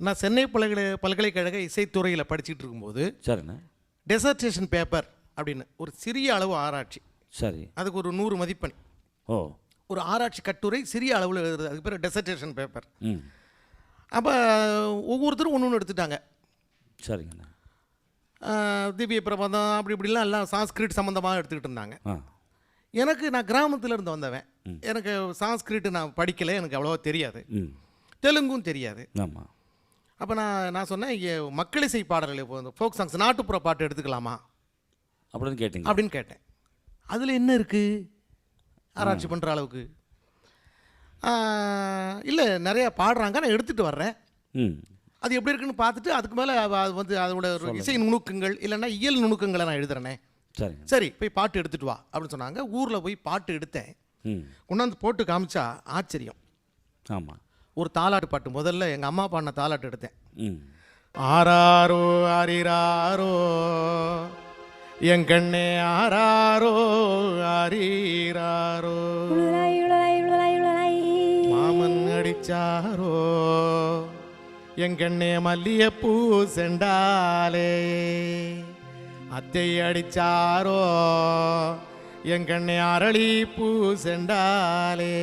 நான் சென்னை பல்கலைக்கழக இசைத்துறையில் படிச்சுட்டு இருக்கும்போது சரிண்ணே. டெசர்டேஷன் பேப்பர் அப்படின்னு ஒரு சிறிய அளவு ஆராய்ச்சி, சரி. அதுக்கு ஒரு 100 மதிப்பெண். ஓ. ஒரு ஆராய்ச்சி கட்டுரை சிறிய அளவில் எழுதுறது, அதுக்கு பேர் டெசர்டேஷன் பேப்பர். ம். அப்போ ஒவ்வொருத்தரும் ஒன்று ஒன்று எடுத்துட்டாங்க. சரிங்கண்ணா. திவ்ய பிரபந்தம் அப்படி இப்படிலாம் எல்லாம் சான்ஸ்கிரிட் சம்மந்தமாக எடுத்துக்கிட்டு இருந்தாங்க. ஆ. நான் கிராமத்தில் இருந்து வந்தவன். எனக்கு சான்ஸ்கிரிட் நான் படிக்கலை, எனக்கு அவ்வளோவா தெரியாது, ம். தெலுங்கும் தெரியாது. ஆமாம். அப்போ நான் சொன்னேன், மக்கள் இசை பாடல்கள் இப்போ இந்த ஃபோக் சாங்ஸ் நாட்டுப்புற பாட்டு எடுத்துக்கலாமா அப்படின்னு கேட்டீங்க? அப்படின்னு கேட்டேன். அதில் என்ன இருக்குது ஆராய்ச்சி பண்ணுற அளவுக்கு? இல்லை, நிறையா பாடுறாங்க, நான் எடுத்துகிட்டு வர்றேன், ம். அது எப்படி இருக்குன்னு பார்த்துட்டு அதுக்கு மேலே அது வந்து அதோட இசை நுணுக்கங்கள் இல்லைன்னா இயல் நுணுக்கங்களை நான் எழுதுறேனே. சரிங்க. சரி, போய் பாட்டு எடுத்துகிட்டு வா அப்படின்னு சொன்னாங்க. ஊரில் போய் பாட்டு எடுத்தேன். ம். கொண்டாந்து போட்டு காமிச்சா ஆச்சரியம். ஆமாம். ஒரு தாலாட்டு பாட்டு, முதல்ல எங்கள் அம்மா பாடின தாலாட்டு எடுத்தேன். ம். ஆராரோ ஆரிராரோ என் கண்ணே ஆராரோ ஆரிராரோ மாமன் அடிச்சாரோ என் கண்ணே மல்லியப்பூ செண்டாலே அத்தை அடிச்சாரோ என் கண்ணே அரளி பூ செண்டாலே